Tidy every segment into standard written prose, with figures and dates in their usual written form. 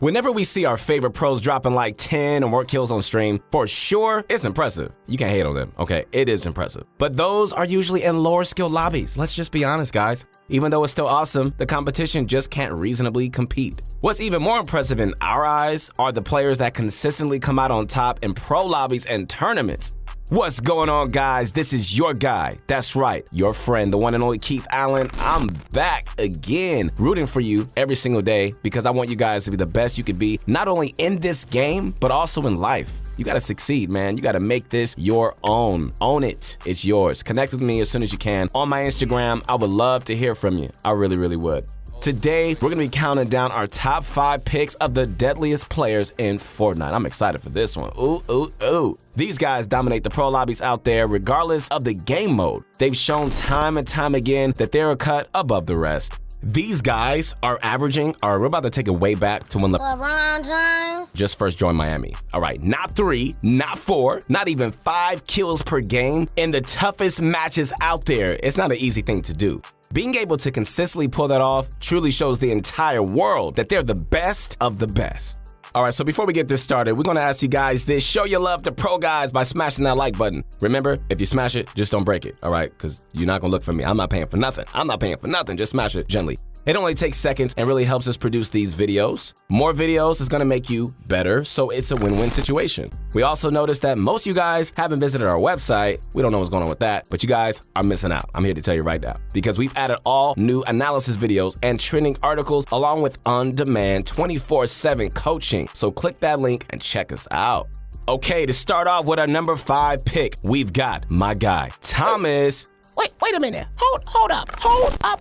Whenever we see our favorite pros dropping like 10 or more kills on stream, for sure, it's impressive. You can't hate on them, okay? It is impressive. But those are usually in lower skill lobbies. Let's just be honest, guys. Even though it's still awesome, the competition just can't reasonably compete. What's even more impressive in our eyes are the players that consistently come out on top in pro lobbies and tournaments. What's going on, guys? This is your guy. That's right, your friend, the one and only Keith Allen. I'm back again, rooting for you every single day because I want you guys to be the best you could be, not only in this game, but also in life. You gotta succeed, man. You gotta make this your own. Own it. It's yours. Connect with me as soon as you can on my Instagram. I would love to hear from you. I really, really would. Today, we're gonna be counting down our top 5 picks of the deadliest players in Fortnite. I'm excited for this one. Ooh, ooh, ooh. These guys dominate the pro lobbies out there regardless of the game mode. They've shown time and time again that they're a cut above the rest. These guys are averaging, we're about to take it way back to when LeBron James just first joined Miami. All right, not 3, not 4, not even 5 kills per game in the toughest matches out there. It's not an easy thing to do. Being able to consistently pull that off truly shows the entire world that they're the best of the best. All right, so before we get this started, we're gonna ask you guys this. Show your love to pro guys by smashing that like button. Remember, if you smash it, just don't break it, all right? Because you're not gonna look for me. I'm not paying for nothing. I'm not paying for nothing. Just smash it gently. It only takes seconds and really helps us produce these videos. More videos is gonna make you better, so it's a win-win situation. We also noticed that most of you guys haven't visited our website. We don't know what's going on with that, but you guys are missing out. I'm here to tell you right now, because we've added all new analysis videos and trending articles along with on-demand 24/7 coaching. So click that link and check us out. Okay, to start off with our number 5 pick, we've got my guy, Thomas. Wait a minute. Hold up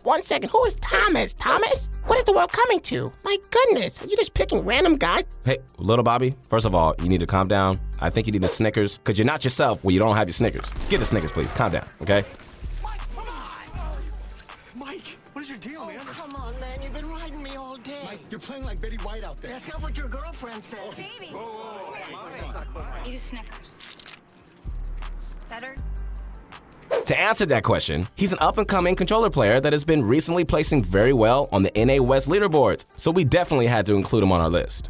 1 second. Who is Thomas? Thomas? What is the world coming to? My goodness, are you just picking random guys? Hey, little Bobby, first of all, you need to calm down. I think you need a Snickers, because you're not yourself when you don't have your Snickers. Get the Snickers, please. Calm down, okay? Mike, come on! Mike, what is your deal, man? Come on, man. You've been riding me all day. Mike, you're playing like Betty White out there. That's not what your girlfriend said. Baby. Eat a Snickers. Better? To answer that question, he's an up-and-coming controller player that has been recently placing very well on the NA West leaderboards, so we definitely had to include him on our list.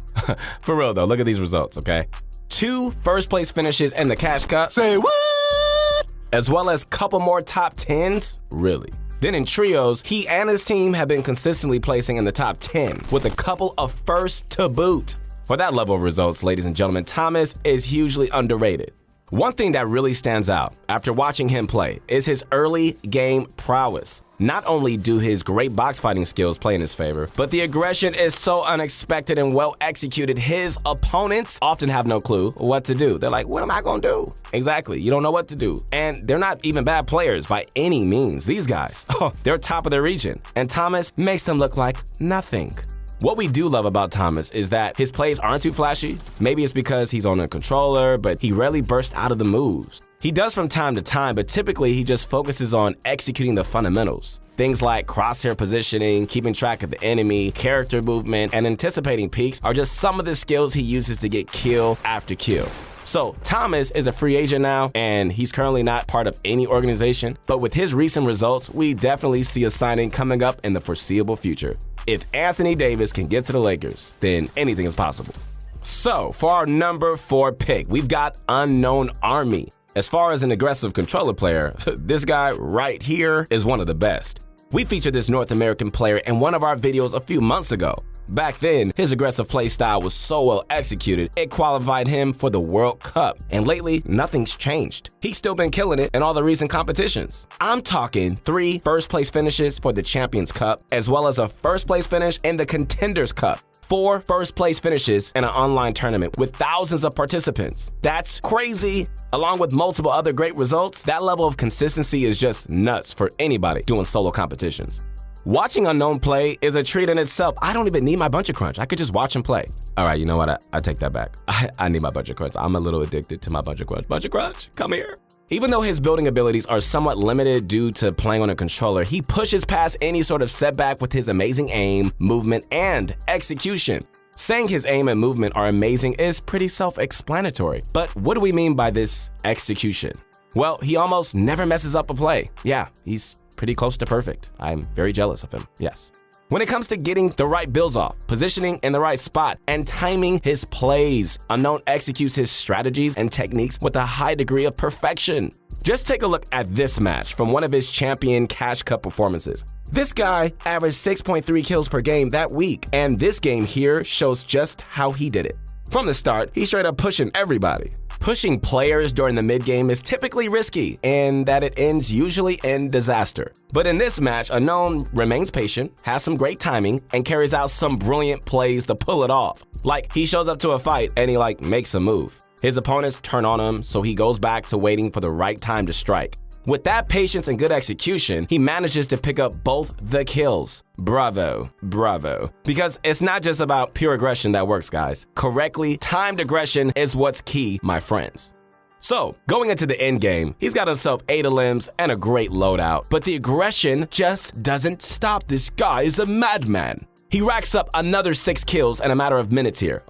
For real though, look at these results, okay? 2 first-place finishes in the Cash Cup. Say what? As well as couple more top 10s, really. Then in trios, he and his team have been consistently placing in the top 10 with a couple of first to boot. For that level of results, ladies and gentlemen, Thomas is hugely underrated. One thing that really stands out after watching him play is his early game prowess. Not only do his great box fighting skills play in his favor, but the aggression is so unexpected and well executed, his opponents often have no clue what to do. They're like, what am I gonna do? Exactly, you don't know what to do. And they're not even bad players by any means. These guys, they're top of their region. And Thomas makes them look like nothing. What we do love about Thomas is that his plays aren't too flashy. Maybe it's because he's on a controller, but he rarely bursts out of the moves. He does from time to time, but typically he just focuses on executing the fundamentals. Things like crosshair positioning, keeping track of the enemy, character movement, and anticipating peaks are just some of the skills he uses to get kill after kill. So Thomas is a free agent now, and he's currently not part of any organization, but with his recent results, we definitely see a signing coming up in the foreseeable future. If Anthony Davis can get to the Lakers, then anything is possible. So for our number 4 pick, we've got Unknown Army. As far as an aggressive controller player, this guy right here is one of the best. We featured this North American player in one of our videos a few months ago. Back then, his aggressive play style was so well executed, it qualified him for the World Cup. And lately, nothing's changed. He's still been killing it in all the recent competitions. I'm talking 3 first-place finishes for the Champions Cup, as well as a first-place finish in the Contenders Cup. 4 first-place finishes in an online tournament with thousands of participants. That's crazy. Along with multiple other great results, that level of consistency is just nuts for anybody doing solo competitions. Watching Unknown play is a treat in itself. I don't even need my Bunch of Crunch. I could just watch him play. All right, you know what? I take that back. I need my Bunch of Crunch. I'm a little addicted to my Bunch of Crunch. Bunch of Crunch, come here. Even though his building abilities are somewhat limited due to playing on a controller, he pushes past any sort of setback with his amazing aim, movement, and execution. Saying his aim and movement are amazing is pretty self-explanatory. But what do we mean by this execution? Well, he almost never messes up a play. Yeah, he's pretty close to perfect. I'm very jealous of him, yes. When it comes to getting the right builds off, positioning in the right spot, and timing his plays, Unknown executes his strategies and techniques with a high degree of perfection. Just take a look at this match from one of his Champion Cash Cup performances. This guy averaged 6.3 kills per game that week, and this game here shows just how he did it. From the start, he's straight up pushing everybody. Pushing players during the mid-game is typically risky, in that it ends usually in disaster. But in this match, Unknown remains patient, has some great timing, and carries out some brilliant plays to pull it off. Like, he shows up to a fight and he makes a move. His opponents turn on him, so he goes back to waiting for the right time to strike. With that patience and good execution, he manages to pick up both the kills. Bravo, bravo. Because it's not just about pure aggression that works, guys. Correctly timed aggression is what's key, my friends. So, going into the end game, he's got himself 8 limbs and a great loadout, but the aggression just doesn't stop. This guy is a madman. He racks up another 6 kills in a matter of minutes here.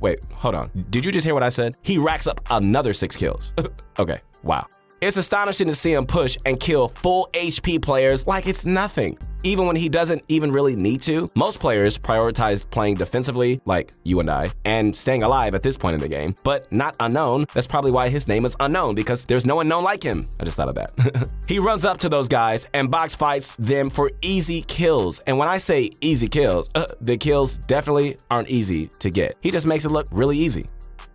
Wait, hold on. Did you just hear what I said? He racks up another 6 kills. Okay, wow. It's astonishing to see him push and kill full HP players like it's nothing, even when he doesn't even really need to. Most players prioritize playing defensively, like you and I, and staying alive at this point in the game, but not Unknown. That's probably why his name is Unknown, because there's no one known like him. I just thought of that. He runs up to those guys and box fights them for easy kills. And when I say easy kills, the kills definitely aren't easy to get. He just makes it look really easy.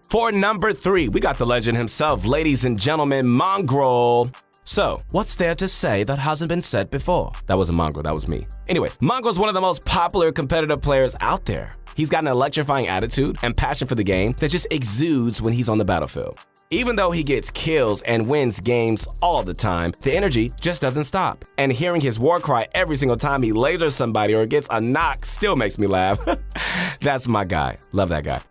For number 3, we got the legend himself, ladies and gentlemen, Mongrel. So, what's there to say that hasn't been said before? That wasn't Mongrel, that was me. Anyways, Mongrel's one of the most popular competitive players out there. He's got an electrifying attitude and passion for the game that just exudes when he's on the battlefield. Even though he gets kills and wins games all the time, the energy just doesn't stop. And hearing his war cry every single time he lasers somebody or gets a knock still makes me laugh. That's my guy. Love that guy.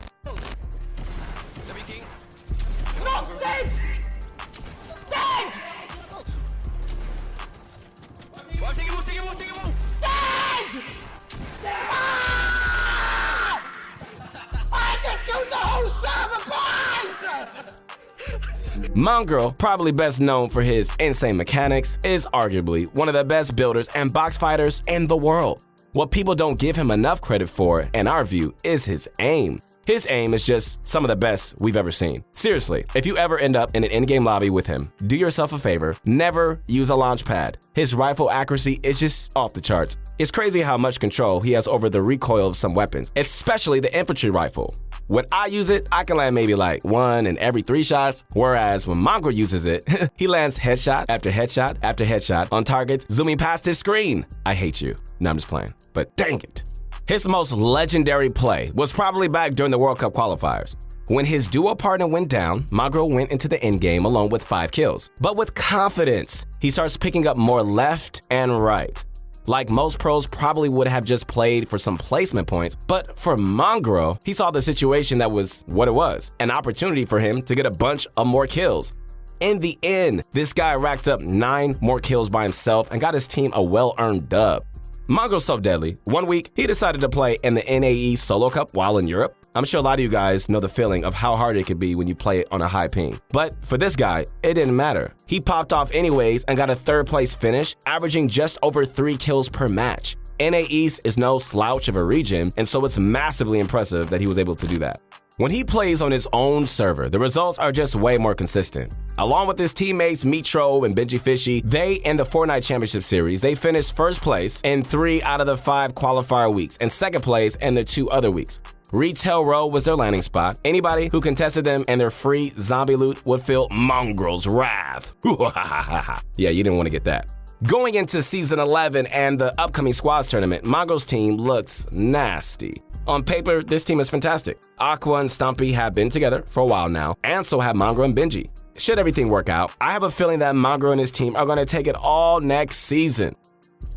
Mongrel, probably best known for his insane mechanics, is arguably one of the best builders and box fighters in the world. What people don't give him enough credit for, in our view, is his aim. His aim is just some of the best we've ever seen. Seriously, if you ever end up in an in-game lobby with him, do yourself a favor, never use a launch pad. His rifle accuracy is just off the charts. It's crazy how much control he has over the recoil of some weapons, especially the infantry rifle. When I use it, I can land maybe like 1 in every 3 shots, whereas when Mongrel uses it, he lands headshot after headshot after headshot on targets zooming past his screen. I hate you. No, I'm just playing, but dang it. His most legendary play was probably back during the World Cup qualifiers. When his duo partner went down, Mongrel went into the endgame alone with 5 kills. But with confidence, he starts picking up more left and right. Like most pros probably would have just played for some placement points, but for Mongrel, he saw the situation that was what it was, an opportunity for him to get a bunch of more kills. In the end, this guy racked up 9 more kills by himself and got his team a well-earned dub. Mongrel's so deadly. One week, he decided to play in the NAE Solo Cup while in Europe. I'm sure a lot of you guys know the feeling of how hard it can be when you play it on a high ping. But for this guy, it didn't matter. He popped off anyways and got a 3rd place finish, averaging just over 3 kills per match. NA East is no slouch of a region, and so it's massively impressive that he was able to do that. When he plays on his own server, the results are just way more consistent. Along with his teammates Mitro and Benji Fishy, they in the FORTNITE Championship Series, they finished 1st place in 3 out of the 5 qualifier weeks and 2nd place in the 2 other weeks. Retail Row was their landing spot. Anybody who contested them and their free zombie loot would feel Mongrel's wrath. Yeah, you didn't want to get that. Going into Season 11 and the upcoming Squads tournament, Mongrel's team looks nasty. On paper, this team is fantastic. Aqua and Stumpy have been together for a while now, and so have Mongrel and Benji. Should everything work out, I have a feeling that Mongrel and his team are going to take it all next season.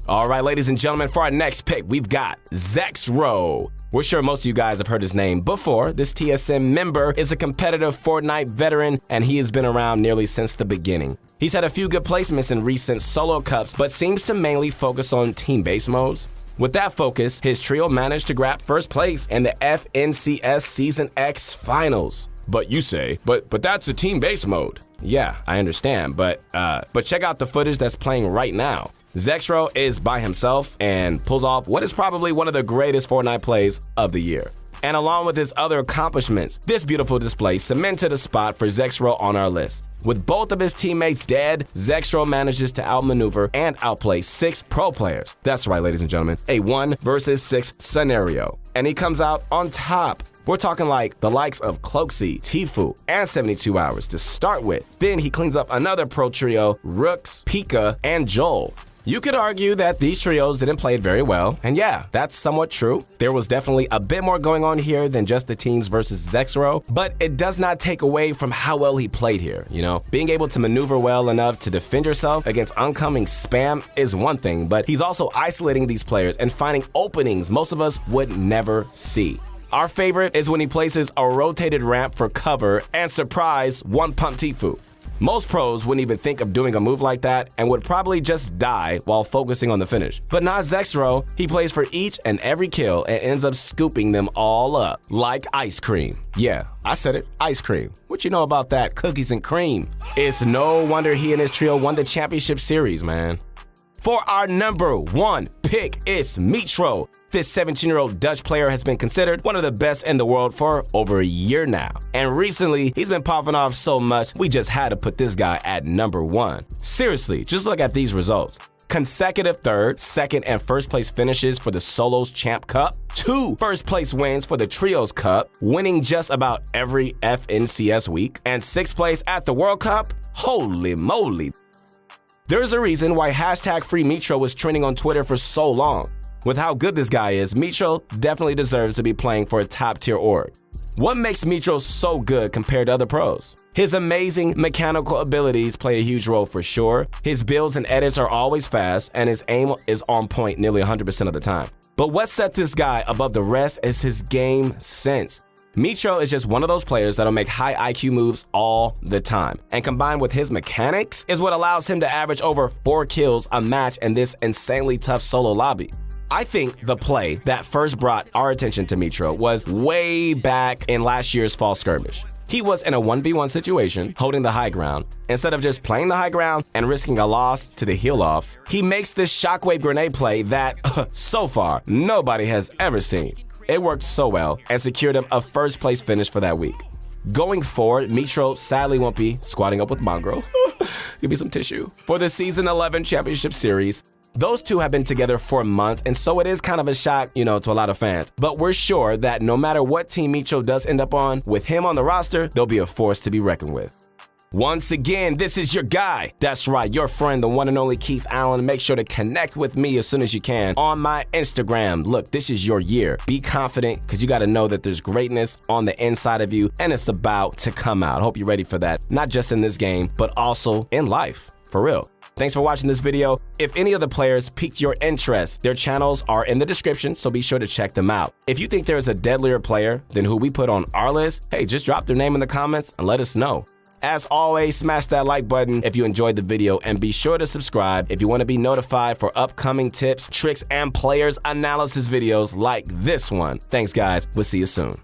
All right, ladies and gentlemen, for our next pick, we've got Zexro. We're sure most of you guys have heard his name before. This TSM member is a competitive FORTNITE veteran, and he has been around nearly since the beginning. He's had a few good placements in recent solo cups, but seems to mainly focus on team-based modes. With that focus, his trio managed to grab 1st place in the FNCS Season X Finals. But you say, but that's a team-based mode. Yeah, I understand, but check out the footage that's playing right now. Zexro is by himself and pulls off what is probably one of the greatest Fortnite plays of the year. And along with his other accomplishments, this beautiful display cemented a spot for Zexro on our list. With both of his teammates dead, Zexro manages to outmaneuver and outplay 6 pro players. That's right, ladies and gentlemen, a 1 versus 6 scenario. And he comes out on top. We're talking like the likes of Cloaksy, Tfue, and 72 Hours to start with. Then he cleans up another pro trio, Rooks, Pika, and Joel. You could argue that these trios didn't play it very well, and yeah, that's somewhat true. There was definitely a bit more going on here than just the teams versus Zexro, but it does not take away from how well he played here, you know? Being able to maneuver well enough to defend yourself against oncoming spam is one thing, but he's also isolating these players and finding openings most of us would never see. Our favorite is when he places a rotated ramp for cover and surprise one-pump Tfue. Most pros wouldn't even think of doing a move like that and would probably just die while focusing on the finish. But not Zexro. He plays for each and every kill and ends up scooping them all up like ice cream. Yeah, I said it, ice cream. What you know about that? Cookies and cream. It's no wonder he and his trio won the championship series, man. For our number 1 pick, it's Mitro. This 17-year-old Dutch player has been considered one of the best in the world for over a year now. And recently, he's been popping off so much, we just had to put this guy at number 1. Seriously, just look at these results. Consecutive 3rd, 2nd, and 1st place finishes for the Solos Champ Cup, 2 first place wins for the Trios Cup, winning just about every FNCS week, and 6th place at the World Cup. Holy moly. There's a reason why #FreeMitro was trending on Twitter for so long. With how good this guy is, Mitro definitely deserves to be playing for a top-tier org. What makes Mitro so good compared to other pros? His amazing mechanical abilities play a huge role for sure. His builds and edits are always fast, and his aim is on point nearly 100% of the time. But what set this guy above the rest is his game sense. Mitro is just one of those players that'll make high IQ moves all the time, and combined with his mechanics is what allows him to average over 4 kills a match in this insanely tough solo lobby. I think the play that first brought our attention to Mitro was way back in last year's Fall Skirmish. He was in a 1v1 situation, holding the high ground. Instead of just playing the high ground and risking a loss to the heal off, he makes this shockwave grenade play that, so far, nobody has ever seen. It worked so well and secured him a 1st place finish for that week. Going forward, Mitro sadly won't be squatting up with Mongrel. Give me some tissue. For the Season 11 Championship Series, those two have been together for months, and so it is kind of a shock, to a lot of fans. But we're sure that no matter what team Mitro does end up on, with him on the roster, they'll be a force to be reckoned with. Once again, this is your guy. That's right, your friend, the one and only Keith Allen. Make sure to connect with me as soon as you can on my Instagram. Look, this is your year. Be confident, because you got to know that there's greatness on the inside of you, and it's about to come out. Hope you're ready for that, not just in this game, but also in life, for real. Thanks for watching this video. If any of the players piqued your interest, their channels are in the description, so be sure to check them out. If you think there's a deadlier player than who we put on our list, hey, just drop their name in the comments and let us know. As always, smash that like button if you enjoyed the video, and be sure to subscribe if you want to be notified for upcoming tips, tricks, and players analysis videos like this one. Thanks, guys. We'll see you soon.